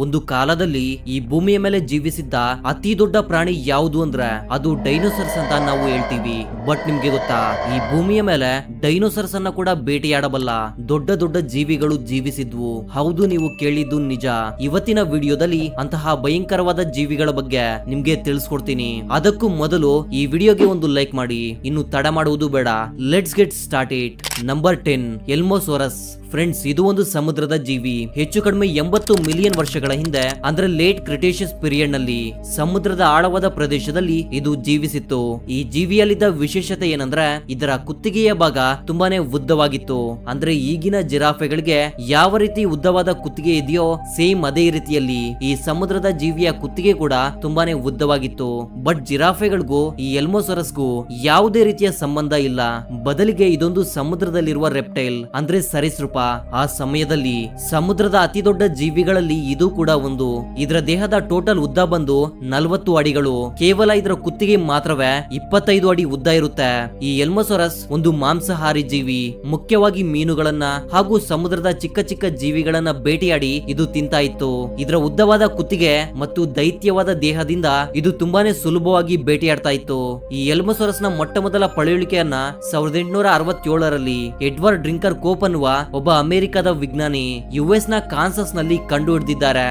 ಒಂದು ಕಾಲದಲ್ಲಿ ಈ ಭೂಮಿಯ ಮೇಲೆ ಜೀವಿಸಿದ್ದ ಅತಿ ದೊಡ್ಡ ಪ್ರಾಣಿ ಯಾವುದು ಅಂದ್ರೆ ಅದು ಡೈನೋಸರ್ಸ್ ಅಂತ ನಾವು ಹೇಳ್ತೀವಿ. ಬಟ್ ನಿಮ್ಗೆ ಗೊತ್ತಾ, ಈ ಭೂಮಿಯ ಮೇಲೆ ಡೈನೋಸರ್ಸ್ ಅನ್ನ ಕೂಡ ಬೇಟೆಯಾಡಬಲ್ಲ ದೊಡ್ಡ ದೊಡ್ಡ ಜೀವಿಗಳು ಜೀವಿಸಿದ್ವು. ಹೌದು, ನೀವು ಕೇಳಿದ್ದು ನಿಜ. ಇವತ್ತಿನ ವಿಡಿಯೋದಲ್ಲಿ ಅಂತಹ ಭಯಂಕರವಾದ ಜೀವಿಗಳ ಬಗ್ಗೆ ನಿಮ್ಗೆ ತಿಳಿಸ್ಕೊಡ್ತೀನಿ. ಅದಕ್ಕೂ ಮೊದಲು ಈ ವಿಡಿಯೋಗೆ ಒಂದು ಲೈಕ್ ಮಾಡಿ. ಇನ್ನು ತಡ ಮಾಡುವುದು ಬೇಡ, let's get started. Number 10, elasmosaurus. Friends, ಇದು ಒಂದು ಸಮುದ್ರದ ಜೀವಿ. ಹೆಚ್ಚು ಕಡಿಮೆ 80 ಮಿಲಿಯನ್ ವರ್ಷಗಳ ಹಿಂದೆ ಅಂದ್ರೆ ಲೇಟ್ ಕ್ರಿಟೇಷಿಯಸ್ ಪೀರಿಯಡ್ ನಲ್ಲಿ ಸಮುದ್ರದ ಆಳವಾದ ಪ್ರದೇಶದಲ್ಲಿ ಇದು ಜೀವಿಸಿತ್ತು. ಈ ಜೀವಿಯಲ್ಲಿದ್ದ ವಿಶೇಷತೆ ಏನಂದ್ರೆ ಇದರ ಕುತ್ತಿಗೆಯ ಭಾಗ ತುಂಬಾನೇ ಉದ್ದವಾಗಿತ್ತು. ಅಂದ್ರೆ ಈಗಿನ ಜಿರಾಫೆಗಳಿಗೆ ಯಾವ ರೀತಿ ಉದ್ದವಾದ ಕುತ್ತಿಗೆ ಇದೆಯೋ ಸೇಮ್ ಅದೇ ರೀತಿಯಲ್ಲಿ ಈ ಸಮುದ್ರದ ಜೀವಿಯ ಕುತ್ತಿಗೆ ಕೂಡ ತುಂಬಾನೇ ಉದ್ದವಾಗಿತ್ತು. ಬಟ್ ಜಿರಾಫೆಗಳಿಗೂ ಈ ಎಲ್ಮೋಸರಸ್ಗೂ ಯಾವುದೇ ರೀತಿಯ ಸಂಬಂಧ ಇಲ್ಲ. ಬದಲಿಗೆ ಇದೊಂದು ಸಮುದ್ರದಲ್ಲಿರುವ ರೆಪ್ಟೈಲ್ ಅಂದ್ರೆ ಸರೀಸೃಪ. ಆ ಸಮಯದಲ್ಲಿ ಸಮುದ್ರದ ಅತಿ ದೊಡ್ಡ ಜೀವಿಗಳಲ್ಲಿ ಇದು ಕೂಡ ಒಂದು. ಇದರ ದೇಹದ ಟೋಟಲ್ ಉದ್ದ ಬಂದು 40 ಅಡಿಗಳು. ಕೇವಲ ಇದರ ಕುತ್ತಿಗೆ ಮಾತ್ರವೇ 25 ಅಡಿ ಉದ್ದ ಇರುತ್ತೆ. ಈ ಎಲ್ಮೋಸರಸ್ ಒಂದು ಮಾಂಸಾಹಾರಿ ಜೀವಿ. ಮುಖ್ಯವಾಗಿ ಮೀನುಗಳನ್ನ ಹಾಗೂ ಸಮುದ್ರದ ಚಿಕ್ಕ ಚಿಕ್ಕ ಜೀವಿಗಳನ್ನ ಬೇಟೆಯಾಡಿ ಇದು ತಿಂತಾ ಇತ್ತು. ಇದರ ಉದ್ದವಾದ ಕುತ್ತಿಗೆ ಮತ್ತು ದೈತ್ಯವಾದ ದೇಹದಿಂದ ಇದು ತುಂಬಾನೇ ಸುಲಭವಾಗಿ ಬೇಟೆಯಾಡ್ತಾ ಇತ್ತು. ಈ ಎಲ್ಮೋಸರಸ್ ನ ಮೊಟ್ಟ ಮೊದಲ ಪಳೆಯುಳಿಕೆಯನ್ನ 1867ರಲ್ಲಿ ಎಡ್ವರ್ಡ್ ಡ್ರಿಂಕರ್ ಕೋಪ್ ಅನ್ನುವ ಒಬ್ಬ ಅಮೆರಿಕದ ವಿಜ್ಞಾನಿ ಯುಎಸ್ ನ ಕಾನ್ಸಸ್ ನಲ್ಲಿ ಕಂಡು ಹಿಡಿದಿದ್ದಾರೆ.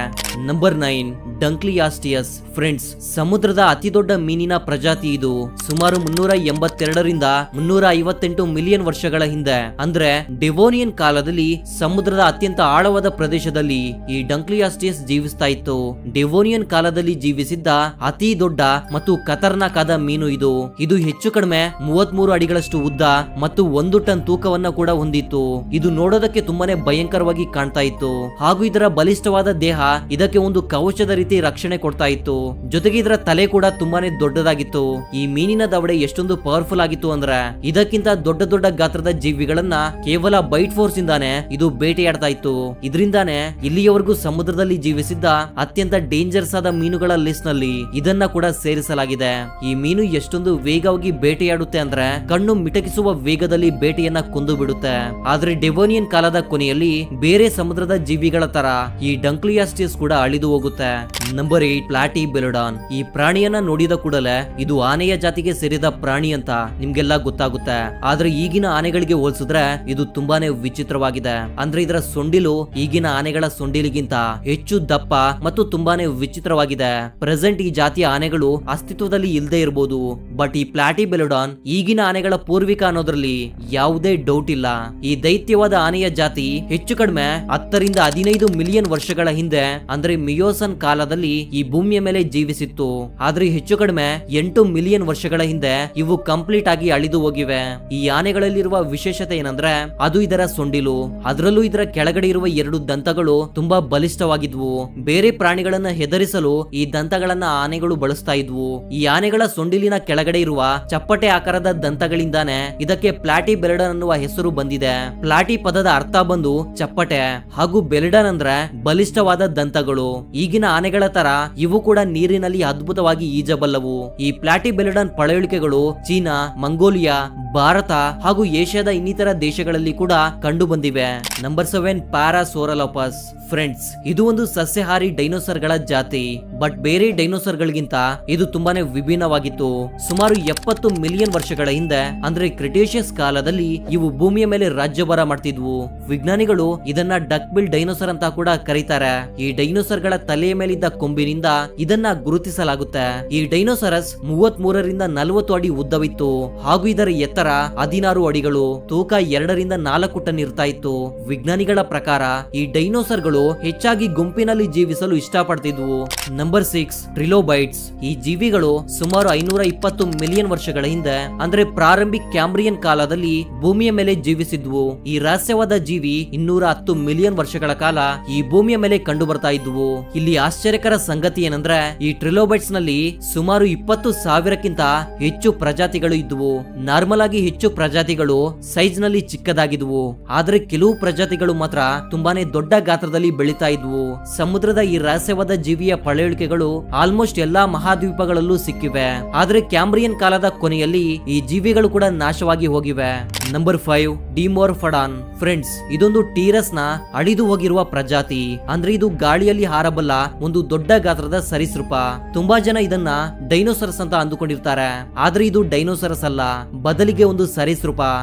ನಂಬರ್ 9, ಡಂಕ್ಲಿಯಾಸ್ಟಿಯಸ್. ಫ್ರೆಂಡ್ಸ್, ಸಮುದ್ರದ ಅತಿ ದೊಡ್ಡ ಮೀನಿನ ಪ್ರಜಾತಿ ಇದು. ಸುಮಾರು 382ರಿಂದ 358 ಮಿಲಿಯನ್ ವರ್ಷಗಳ ಹಿಂದೆ ಅಂದ್ರೆ ಡೆವೋನಿಯನ್ ಕಾಲದಲ್ಲಿ ಸಮುದ್ರದ ಅತ್ಯಂತ ಆಳವಾದ ಪ್ರದೇಶದಲ್ಲಿ ಈ ಡಂಕ್ಲಿಯಾಸ್ಟಿಯಸ್ ಜೀವಿಸ್ತಾ ಇತ್ತು. ಡೆವೋನಿಯನ್ ಕಾಲದಲ್ಲಿ ಜೀವಿಸಿದ್ದ ಅತಿ ದೊಡ್ಡ ಮತ್ತು ಖತರ್ನಾಕ್ ಆದ ಮೀನು ಇದು. ಇದು ಹೆಚ್ಚು ಕಡಿಮೆ 33 ಅಡಿಗಳಷ್ಟು ಉದ್ದ ಮತ್ತು 1 ಟನ್ ತೂಕವನ್ನ ಕೂಡ ಹೊಂದಿತ್ತು. ಇದು ನೋಡೋದಕ್ಕೆ ತುಂಬಾನೇ ಭಯಂಕರವಾಗಿ ಕಾಣ್ತಾ ಇತ್ತು. ಹಾಗೂ ಇದರ ಬಲಿಷ್ಠವಾದ ದೇಹ ಇದಕ್ಕೆ ಒಂದು ಕವಚದ ರೀತಿ ರಕ್ಷಣೆ ಕೊಡ್ತಾ ಇತ್ತು. ಜೊತೆಗೆ ಇದರ ತಲೆ ಕೂಡ ತುಂಬಾನೇ ದೊಡ್ಡದಾಗಿತ್ತು. ಈ ಮೀನಿನ ದವಡೆ ಎಷ್ಟೊಂದು ಪವರ್ಫುಲ್ ಆಗಿತ್ತು ಅಂದ್ರೆ ಇದಕ್ಕಿಂತ ದೊಡ್ಡ ದೊಡ್ಡ ಗಾತ್ರದ ಜೀವಿಗಳನ್ನ ಕೇವಲ ಬೈಟ್ ಫೋರ್ಸ್ ಇಂದಾನೆ ಇದು ಬೇಟೆಯಾಡ್ತಾ ಇತ್ತು. ಇದರಿಂದಾನೆ ಇಲ್ಲಿಯವರೆಗೂ ಸಮುದ್ರದಲ್ಲಿ ಜೀವಿಸಿದ್ದ ಅತ್ಯಂತ ಡೇಂಜರ್ಸ್ ಆದ ಮೀನುಗಳ ಲಿಸ್ಟ್ ನಲ್ಲಿ ಇದನ್ನ ಕೂಡ ಸೇರಿಸಲಾಗಿದೆ. ಈ ಮೀನು ಎಷ್ಟೊಂದು ವೇಗವಾಗಿ ಬೇಟೆಯಾಡುತ್ತೆ ಅಂದ್ರೆ ಕಣ್ಣು ಮಿಟಕಿಸುವ ವೇಗದಲ್ಲಿ ಬೇಟೆಯನ್ನ ಕೊಂದು ಬಿಡುತ್ತೆ. ಆದ್ರೆ ಡೆವೋನಿಯನ್ ಕಾಲದ ಕೊನೆಯಲ್ಲಿ ಬೇರೆ ಸಮುದ್ರದ ಜೀವಿಗಳ ತರ ಈ ಡಂಕ್ಲಿಯಾಸ್ಟಿಯಸ್ ಕೂಡ ಅಳಿದು ಹೋಗುತ್ತೆ. ನಂಬರ್ 8, ಪ್ಲಾಟಿಬೆಲೊಡಾನ್. ಈ ಪ್ರಾಣಿಯನ್ನ ನೋಡಿದ ಕೂಡಲೇ ಇದು ಆನೆಯ ಜಾತಿಗೆ ಸೇರಿದ ಪ್ರಾಣಿ ಅಂತ ನಿಮ್ಗೆಲ್ಲ ಗೊತ್ತಾಗುತ್ತೆ. ಆದ್ರೆ ಈಗಿನ ಆನೆಗಳಿಗೆ ಹೋಲಿಸಿದ್ರೆ ಇದು ತುಂಬಾನೇ ವಿಚಿತ್ರವಾಗಿದೆ. ಅಂದ್ರೆ ಇದರ ಸೊಂಡಿಲು ಈಗಿನ ಆನೆಗಳ ಸೊಂಡಿಲಿಗಿಂತ ಹೆಚ್ಚು ದಪ್ಪ ಮತ್ತು ತುಂಬಾನೇ ವಿಚಿತ್ರವಾಗಿದೆ. ಪ್ರೆಸೆಂಟ್ ಈ ಜಾತಿಯ ಆನೆಗಳು ಅಸ್ತಿತ್ವದಲ್ಲಿ ಇಲ್ಲದೆ ಇರಬಹುದು. ಬಟ್ ಈ ಪ್ಲಾಟಿಬೆಲೊಡಾನ್ ಈಗಿನ ಆನೆಗಳ ಪೂರ್ವಿಕ ಅನ್ನೋದ್ರಲ್ಲಿ ಯಾವುದೇ ಡೌಟ್ ಇಲ್ಲ. ಈ ದೈತ್ಯವಾದ ಆನೆಯ ಜಾತಿ ಹೆಚ್ಚು ಕಡಿಮೆ 10ರಿಂದ 15 ಮಿಲಿಯನ್ ವರ್ಷಗಳ ಹಿಂದೆ ಅಂದ್ರೆ ಮಿಯೋಸನ್ ಕಾಲದಲ್ಲಿ ಈ ಭೂಮಿಯ ಮೇಲೆ ಜೀವಿಸಿತ್ತು. ಆದ್ರೆ ಹೆಚ್ಚು ಕಡಿಮೆ 8 ಮಿಲಿಯನ್ ವರ್ಷಗಳ ಹಿಂದೆ ಇವು ಕಂಪ್ಲೀಟ್ ಆಗಿ ಅಳಿದು ಹೋಗಿವೆ. ಈ ಆನೆಗಳಲ್ಲಿರುವ ವಿಶೇಷತೆ ಏನಂದ್ರೆ ಅದು ಇದರ ಸೊಂಡಿಲು. ಅದರಲ್ಲೂ ಇದರ ಕೆಳಗಡೆ ಇರುವ 2 ದಂತಗಳು ತುಂಬಾ ಬಲಿಷ್ಠವಾಗಿದ್ವು. ಬೇರೆ ಪ್ರಾಣಿಗಳನ್ನ ಹೆದರಿಸಲು ಈ ದಂತಗಳನ್ನ ಆನೆಗಳು ಬಳಸ್ತಾ ಇದ್ವು. ಈ ಆನೆಗಳ ಸೊಂಡಿಲಿನ ಕೆಳಗಡೆ ಇರುವ ಚಪ್ಪಟೆ ಆಕಾರದ ದಂತಗಳಿಂದಾನೆ ಇದಕ್ಕೆ ಪ್ಲಾಟಿಬೆಲೊಡಾನ್ ಅನ್ನುವ ಹೆಸರು ಬಂದಿದೆ. ಪ್ಲಾಟಿ ಪದದ ಅರ್ಥ ಬಂದು ಚಪ್ಪಟೆ ಹಾಗೂ ಬೆಲಿಡನ್ ಅಂದ್ರೆ ಬಲಿಷ್ಠವಾದ ದಂತಗಳು. ಈಗಿನ ಆನೆಗಳ ತರ ಇವು ಕೂಡ ನೀರಿನಲ್ಲಿ ಅದ್ಭುತವಾಗಿ ಈಜಬಲ್ಲವು. ಈ ಪ್ಲಾಟಿಬೆಲೊಡಾನ್ ಪಳೆಯುಳಿಕೆಗಳು ಚೀನಾ, ಮಂಗೋಲಿಯಾ, ಭಾರತ ಹಾಗೂ ಏಷ್ಯಾದ ಇನ್ನಿತರ ದೇಶಗಳಲ್ಲಿ ಕೂಡ ಕಂಡು ಬಂದಿವೆ. ನಂಬರ್ 7, ಪ್ಯಾರಾಸೋರಲೋಪಸ್. ಫ್ರೆಂಡ್ಸ್, ಇದು ಒಂದು ಸಸ್ಯಾಹಾರಿ ಡೈನೋಸರ್ ಗಳ ಜಾತಿ. ಬಟ್ ಬೇರೆ ಡೈನೋಸರ್ ಗಳಿಗಿಂತ ಇದು ತುಂಬಾನೇ ವಿಭಿನ್ನವಾಗಿತ್ತು. ಸುಮಾರು 70 ಮಿಲಿಯನ್ ವರ್ಷಗಳ ಹಿಂದೆ ಅಂದ್ರೆ ಕ್ರಿಟೇಷಿಯಸ್ ಕಾಲದಲ್ಲಿ ಇವು ಭೂಮಿಯ ಮೇಲೆ ರಾಜ್ಯಭಾರ ಮಾಡ್ತಿದ್ವು. ವಿಜ್ಞಾನಿಗಳು ಇದನ್ನ ಡಕ್ ಬಿಲ್ ಡೈನೋಸರ್ ಅಂತ ಕೂಡ ಕರೀತಾರೆ. ಈ ಡೈನೋಸರ್ ಗಳ ತಲೆಯ ಮೇಲಿದ್ದ ಕೊಂಬಿನಿಂದ ಇದನ್ನ ಗುರುತಿಸಲಾಗುತ್ತೆ. ಈ ಡೈನೋಸರಸ್ 33ರಿಂದ 40 ಅಡಿ ಉದ್ದವಿತ್ತು ಹಾಗೂ ಇದರ ಎತ್ತರ 16 ಅಡಿಗಳು, ತೂಕ 2ರಿಂದ 4 ಟನ್ ಇರ್ತಾ ಇತ್ತು. ವಿಜ್ಞಾನಿಗಳ ಪ್ರಕಾರ ಈ ಡೈನೋಸರ್ ಗಳು ಹೆಚ್ಚಾಗಿ ಗುಂಪಿನಲ್ಲಿ ಜೀವಿಸಲು ಇಷ್ಟಪಡ್ತಿದ್ವು. ನಂಬರ್ 6, ಟ್ರಿಲೋಬೈಟ್ಸ್. ಈ ಜೀವಿಗಳು ಸುಮಾರು 520 ಮಿಲಿಯನ್ ವರ್ಷಗಳ ಹಿಂದೆ ಅಂದ್ರೆ ಪ್ರಾರಂಭಿಕ ಕ್ಯಾಂಬ್ರಿಯನ್ ಕಾಲದಲ್ಲಿ ಭೂಮಿಯ ಮೇಲೆ ಜೀವಿಸಿದ್ವು. ಈ ರಹಸ್ಯವಾದ ಜೀವಿ 210 ಮಿಲಿಯನ್ ವರ್ಷಗಳ ಕಾಲ ಈ ಭೂಮಿಯ ಮೇಲೆ ಕಂಡು ಬರ್ತಾ ಇದ್ವು. ಇಲ್ಲಿ ಆಶ್ಚರ್ಯಕರ ಸಂಗತಿ ಏನಂದ್ರೆ ಈ ಟ್ರಿಲೋಬೈಟ್ಸ್ ನಲ್ಲಿ ಸುಮಾರು 20,000ಕ್ಕಿಂತ ಹೆಚ್ಚು ಪ್ರಜಾತಿಗಳು ಇದ್ವು. ನಾರ್ಮಲ್ ಆಗಿ ಹೆಚ್ಚು ಪ್ರಜಾತಿಗಳು ಸೈಜ್ ನಲ್ಲಿ ಚಿಕ್ಕದಾಗಿದ್ವು. ಆದ್ರೆ ಕೆಲವು ಪ್ರಜಾತಿಗಳು ಮಾತ್ರ ತುಂಬಾನೇ ದೊಡ್ಡ ಗಾತ್ರದಲ್ಲಿ ಬೆಳೀತಾ ಇದ್ವು. ಸಮುದ್ರದ ಈ ರಹಸ್ಯವಾದ ಜೀವಿಯ ಪಳೆಯುಳಿಕೆ ಪಳೆಯುಳಿಕೆಗಳು ಆಲ್ಮೋಸ್ಟ್ ಎಲ್ಲಾ ಮಹಾದ್ವೀಪಗಳಲ್ಲೂ ಸಿಕ್ಕಿವೆ. ಆದ್ರೆ ಕ್ಯಾಂಬ್ರಿಯನ್ ಕಾಲದ ಕೊನೆಯಲ್ಲಿ ಈ ಜೀವಿಗಳು ಕೂಡ ನಾಶವಾಗಿ ಹೋಗಿವೆ. ನಂಬರ್ 5 ಡಿಮೋರ್ಫಾಡಾನ್. ಫ್ರೆಂಡ್ಸ್, ಇದೊಂದು ಟೀರಸ್ ನ ಅಳಿದು ಹೋಗಿರುವ ಪ್ರಜಾತಿ. ಅಂದ್ರೆ ಇದು ಗಾಳಿಯಲ್ಲಿ ಹಾರಬಲ್ಲ ಒಂದು ದೊಡ್ಡ ಗಾತ್ರದ ಸರೀಸೃಪ. ತುಂಬಾ ಜನ ಇದನ್ನ ಡೈನೋಸರಸ್ ಅಂತ ಅಂದುಕೊಂಡಿರ್ತಾರೆ. ಆದ್ರೆ ಇದು ಡೈನೋಸರಸ್ ಅಲ್ಲ, ಬದಲಿಗೆ ಒಂದು ಸರೀಸೃಪ.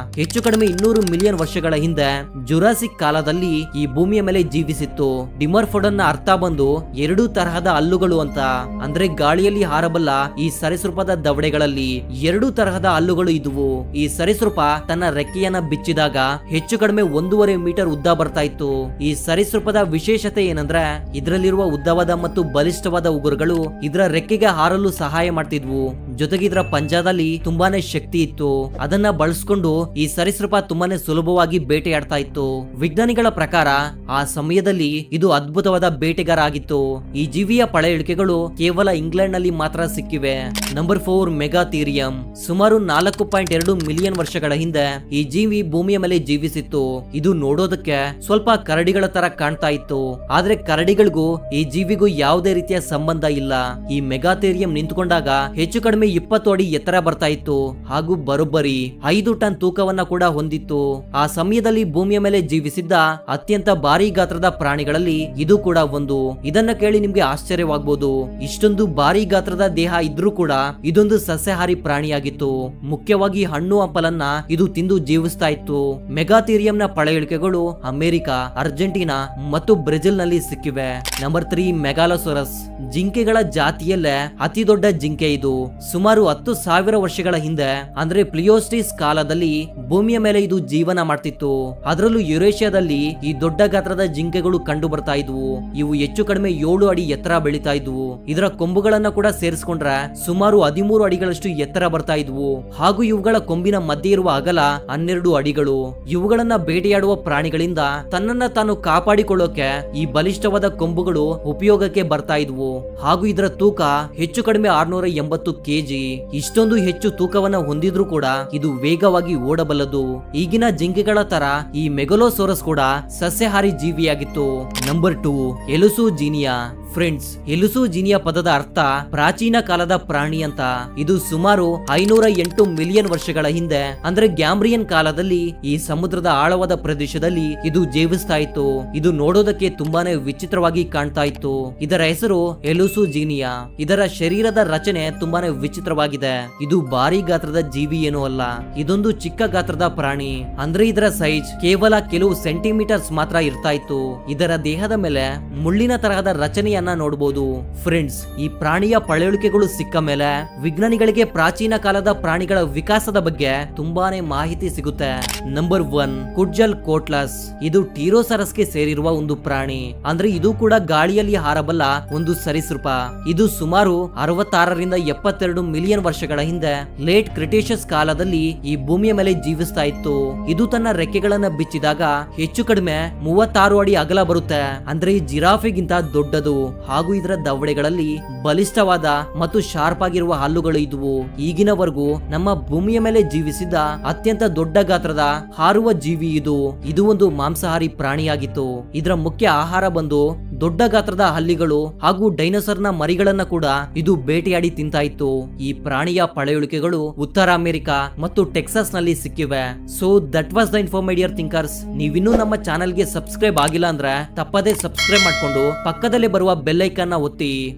ಹೆಚ್ಚು ಕಡಿಮೆ 200 ಮಿಲಿಯನ್ ವರ್ಷಗಳ ಹಿಂದೆ ಜುರಾಸಿಕ್ ಕಾಲದಲ್ಲಿ ಈ ಭೂಮಿಯ ಮೇಲೆ ಜೀವಿಸಿತ್ತು. ಡಿಮೋರ್ಫಾಡಾನ್ ನ ಅರ್ಥ ಬಂದು 2 ತರಹದ ಹಲ್ಲುಗಳು ಅಂತ. ಅಂದ್ರೆ ಗಾಳಿಯಲ್ಲಿ ಹಾರಬಲ್ಲ ಈ ಸರೀಸೃಪದ ದವಡೆಗಳಲ್ಲಿ 2 ತರಹದ ಹಲ್ಲುಗಳು ಇದ್ವು. ಈ ಸರೀಸೃಪ ತನ್ನ ರೆಕ್ಕೆಯನ್ನ ಬಿಚ್ಚಿದಾಗ ಹೆಚ್ಚು ಕಡಿಮೆ 1.5 ಮೀಟರ್ ಉದ್ದ ಬರ್ತಾ ಇತ್ತು. ಈ ಸರೀಸೃಪದ ವಿಶೇಷತೆ ಏನಂದ್ರೆ ಇದರಲ್ಲಿರುವ ಉದ್ದವಾದ ಮತ್ತು ಬಲಿಷ್ಠವಾದ ಉಗುರುಗಳು ಇದರ ರೆಕ್ಕೆಗೆ ಹಾರಲು ಸಹಾಯ ಮಾಡ್ತಿದ್ವು. ಜೊತೆಗೆ ಇದರ ಪಂಜಾದಲ್ಲಿ ತುಂಬಾನೇ ಶಕ್ತಿ ಇತ್ತು. ಅದನ್ನ ಬಳಸ್ಕೊಂಡು ಈ ಸರೀಸೃಪ ತುಂಬಾನೇ ಸುಲಭವಾಗಿ ಬೇಟೆಯಾಡ್ತಾ ಇತ್ತು. ವಿಜ್ಞಾನಿಗಳ ಪ್ರಕಾರ ಆ ಸಮಯದಲ್ಲಿ ಇದು ಅದ್ಭುತವಾದ ಬೇಟೆಗಾರ ಆಗಿತ್ತು. ಈ ಜೀವಿಯ ಪಳೆಯುಳಿಕೆಗಳು ಕೇವಲ ಇಂಗ್ಲೆಂಡ್ ನಲ್ಲಿ ಮಾತ್ರ ಸಿಕ್ಕಿವೆ. ನಂಬರ್ 4 ಮೆಗಾಥೀರಿಯಂ. ಸುಮಾರು 4.2 ಮಿಲಿಯನ್ ವರ್ಷಗಳ ಹಿಂದೆ ಈ ಜೀವಿ ಭೂಮಿಯ ಮೇಲೆ ಜೀವಿಸಿತ್ತು. ಇದು ನೋಡೋದಕ್ಕೆ ಸ್ವಲ್ಪ ಕರಡಿಗಳ ತರ ಕಾಣ್ತಾ ಇತ್ತು. ಆದ್ರೆ ಕರಡಿಗಳಿಗೂ ಈ ಜೀವಿಗೂ ಯಾವುದೇ ರೀತಿಯ ಸಂಬಂಧ ಇಲ್ಲ. ಈ ಮೆಗಾಥೀರಿಯಂ ನಿಂತುಕೊಂಡಾಗ ಹೆಚ್ಚು ಕಡಿಮೆ 20 ಅಡಿ ಎತ್ತರ ಬರ್ತಾ ಇತ್ತು ಹಾಗೂ ಬರೋಬ್ಬರಿ 5 ಟನ್ ತೂಕವನ್ನ ಕೂಡ ಹೊಂದಿತ್ತು. ಆ ಸಮಯದಲ್ಲಿ ಭೂಮಿಯ ಮೇಲೆ ಜೀವಿಸಿದ್ದ ಅತ್ಯಂತ ಭಾರಿ ಗಾತ್ರದ ಪ್ರಾಣಿಗಳಲ್ಲಿ ಇದು ಕೂಡ ಒಂದು. ಇದನ್ನ ಕೇಳಿ ನಿಮ್ಗೆ ಆಶ್ಚರ್ಯವಾಗಬಹುದು. ಇಷ್ಟೊಂದು ಭಾರಿ ಗಾತ್ರದ ದೇಹ ಇದ್ರೂ ಕೂಡ ಇದೊಂದು ಸಸ್ಯಾಹಾರಿ ಪ್ರಾಣಿಯಾಗಿತ್ತು. ಮುಖ್ಯವಾಗಿ ಹಣ್ಣು ಹಂಪಲನ್ನ ಇದು ತಿಂದು ಜೀವಿಸ್ತಾ ಇತ್ತು. ಮೆಗಾಥೀರಿಯಂ ನ ಪಳೆಯುಳಿಕೆಗಳು ಅಮೆರಿಕ, ಅರ್ಜೆಂಟೀನಾ ಮತ್ತು ಬ್ರೆಜಿಲ್ ನಲ್ಲಿ ಸಿಕ್ಕಿವೆ. ನಂಬರ್ 3 ಮೆಗಾಲೋಸೊರಸ್. ಜಿಂಕೆಗಳ ಜಾತಿಯಲ್ಲೇ ಅತಿ ದೊಡ್ಡ ಜಿಂಕೆ ಇದು. ಸುಮಾರು 10,000 ವರ್ಷಗಳ ಹಿಂದೆ ಅಂದ್ರೆ ಪ್ಲಿಯೋಸ್ಟಿಸ್ ಕಾಲದಲ್ಲಿ ಭೂಮಿಯ ಮೇಲೆ ಇದು ಜೀವನ ಮಾಡ್ತಿತ್ತು. ಅದರಲ್ಲೂ ಯುರೇಷಿಯಾದಲ್ಲಿ ಈ ದೊಡ್ಡ ಗಾತ್ರದ ಜಿಂಕೆಗಳು ಕಂಡು ಬರ್ತಾ ಇದ್ವು. ಇವು ಹೆಚ್ಚು ಕಡಿಮೆ 7 ಅಡಿ ಎತ್ತರ ಬೆಳೀತಾ ಇದ್ವು. ಇದರ ಕೊಂಬುಗಳನ್ನ ಕೂಡ ಸೇರಿಸ್ಕೊಂಡ್ರೆ ಸುಮಾರು 13 ಅಡಿಗಳಷ್ಟು ಎತ್ತರ ಬರ್ತಾ ಇದ್ವು. ಹಾಗೂ ಇವುಗಳ ಕೊಂಬಿನ ಮಧ್ಯೆ ಇರುವ ಅಗಲ 12 ಅಡಿಗಳು. ಇವುಗಳನ್ನ ಬೇಟೆಯಾಡುವ ಪ್ರಾಣಿಗಳಿಂದ ತನ್ನನ್ನ ತಾನು ಕಾಪಾಡಿಕೊಳ್ಳೋಕೆ ಈ ಬಲಿಷ್ಠವಾದ ಕೊಂಬುಗಳು ಉಪಯೋಗಕ್ಕೆ ಬರ್ತಾ ಇದ್ವು. ಹಾಗೂ ಇದರ ತೂಕ ಹೆಚ್ಚು ಕಡಿಮೆ 680 ಕೆಜಿ. ಇಷ್ಟೊಂದು ಹೆಚ್ಚು ತೂಕವನ್ನ ಹೊಂದಿದ್ರು ಕೂಡ ಇದು ವೇಗವಾಗಿ ಓಡಬಲ್ಲದು. ಈಗಿನ ಜಿಂಕೆಗಳ ತರ ಈ ಮೆಗಲೋಸೋರಸ್ ಕೂಡ ಸಸ್ಯಾಹಾರಿ ಜೀವಿಯಾಗಿತ್ತು. ನಂಬರ್ 2 ಎಲುಸುಜೀನಿಯಾ. ಫ್ರೆಂಡ್ಸ್, ಎಲುಸುಜೀನಿಯಾ ಪದದ ಅರ್ಥ ಪ್ರಾಚೀನ ಕಾಲದ ಪ್ರಾಣಿ ಅಂತ. ಇದು ಸುಮಾರು 508 ಮಿಲಿಯನ್ ವರ್ಷಗಳ ಹಿಂದೆ ಅಂದ್ರೆ ಕ್ಯಾಂಬ್ರಿಯನ್ ಕಾಲದಲ್ಲಿ ಈ ಸಮುದ್ರದ ಆಳವಾದ ಪ್ರದೇಶದಲ್ಲಿ ಇದು ಜೀವಿಸ್ತಾ ಇತ್ತು. ಇದು ನೋಡೋದಕ್ಕೆ ತುಂಬಾನೇ ವಿಚಿತ್ರವಾಗಿ ಕಾಣ್ತಾ ಇತ್ತು. ಇದರ ಹೆಸರು ಎಲುಸುಜೀನಿಯಾ. ಇದರ ಶರೀರದ ರಚನೆ ತುಂಬಾನೇ ವಿಚಿತ್ರವಾಗಿದೆ. ಇದು ಭಾರಿ ಗಾತ್ರದ ಜೀವಿ ಏನೂ ಅಲ್ಲ. ಇದೊಂದು ಚಿಕ್ಕ ಗಾತ್ರದ ಪ್ರಾಣಿ. ಅಂದ್ರೆ ಇದರ ಸೈಜ್ ಕೇವಲ ಕೆಲವು ಸೆಂಟಿಮೀಟರ್ಸ್ ಮಾತ್ರ ಇರ್ತಾ ಇತ್ತು. ಇದರ ದೇಹದ ಮೇಲೆ ಮುಳ್ಳಿನ ತರಹದ ರಚನೆಯನ್ನ ನೋಡಬಹುದು. ಫ್ರೆಂಡ್ಸ್, ಈ ಪ್ರಾಣಿಯ ಪಳೆಯುಳಿಕೆಗಳು ಸಿಕ್ಕ ಮೇಲೆ ವಿಜ್ಞಾನಿಗಳಿಗೆ ಪ್ರಾಚೀನ ಕಾಲದ ಪ್ರಾಣಿಗಳ ವಿಕಾಸದ ಬಗ್ಗೆ ತುಂಬಾನೇ ಮಾಹಿತಿ ಸಿಗುತ್ತೆ. ನಂಬರ್ 1 ಕುಡ್ಜಲ್ ಕೋಟ್ಲಸ್. ಇದು ಟೀರೋಸರಸ್ಗೆ ಸೇರಿರುವ ಒಂದು ಪ್ರಾಣಿ. ಅಂದ್ರೆ ಇದು ಕೂಡ ಗಾಳಿಯಲ್ಲಿ ಹಾರಬಲ್ಲ ಒಂದು ಸರೀಸೃಪ. ಇದು ಸುಮಾರು 66ರಿಂದ 72 ಮಿಲಿಯನ್ ವರ್ಷಗಳ ಹಿಂದೆ ಲೇಟ್ ಕ್ರಿಟೇಷಸ್ ಕಾಲದಲ್ಲಿ ಈ ಭೂಮಿಯ ಮೇಲೆ ಜೀವಿಸ್ತಾ ಇತ್ತು. ಇದು ತನ್ನ ರೆಕ್ಕೆಗಳನ್ನ ಬಿಚ್ಚಿದಾಗ ಹೆಚ್ಚು ಕಡಿಮೆ 36 ಅಡಿ ಅಗಲ ಬರುತ್ತೆ. ಅಂದ್ರೆ ಈ ಜಿರಾಫೆಗಿಂತ ದೊಡ್ಡದು. ಹಾಗೂ ಇದರ ದವಡೆಗಳಲ್ಲಿ ಬಲಿಷ್ಠವಾದ ಮತ್ತು ಶಾರ್ಪ್ ಆಗಿರುವ ಹಲ್ಲುಗಳು ಇದ್ವು. ಈಗಿನವರೆಗೂ ನಮ್ಮ ಭೂಮಿಯ ಮೇಲೆ ಜೀವಿಸಿದ ಅತ್ಯಂತ ದೊಡ್ಡ ಗಾತ್ರದ ಹಾರುವ ಜೀವಿ ಇದು. ಇದು ಒಂದು ಮಾಂಸಾಹಾರಿ ಪ್ರಾಣಿಯಾಗಿತ್ತು. ಇದರ ಮುಖ್ಯ ಆಹಾರ ಬಂದು ದೊಡ್ಡ ಗಾತ್ರದ ಹಲ್ಲಿಗಳು ಹಾಗೂ ಡೈನೋಸರ್ ನ ಮರಿಗಳನ್ನ ಕೂಡ ಇದು ಬೇಟೆಯಾಡಿ ತಿಂತಾ ಇತ್ತು. ಈ ಪ್ರಾಣಿಯ ಪಳೆಯುಳಿಕೆಗಳು ಉತ್ತರ ಅಮೆರಿಕ ಮತ್ತು ಟೆಕ್ಸಾಸ್ ನಲ್ಲಿ ಸಿಕ್ಕಿವೆ. ಸೊ ದಟ್ ವಾಸ್ ದ ಇನ್ಫಾರ್ಮೇಡಿಯರ್ ಥಿಂಕರ್ಸ್. ನೀವಿನ್ನೂ ನಮ್ಮ ಚಾನೆಲ್ಗೆ ಸಬ್ಸ್ಕ್ರೈಬ್ ಆಗಿಲ್ಲ ಅಂದ್ರೆ ತಪ್ಪದೇ ಸಬ್ಸ್ಕ್ರೈಬ್ ಮಾಡ್ಕೊಂಡು ಪಕ್ಕದಲ್ಲೇ ಬರುವ ಬೆಲ್ ಐಕಾನ್ ಒತ್ತಿ.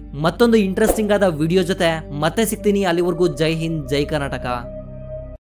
ಮತ್ತೊಂದು ಇಂಟ್ರೆಸ್ಟಿಂಗ್ ಆದ ವಿಡಿಯೋ ಜೊತೆ ಮತ್ತೆ ಸಿಗ್ತೀನಿ. ಅಲ್ಲಿವರೆಗೂ ಜೈ ಹಿಂದ್, ಜೈ ಕರ್ನಾಟಕ.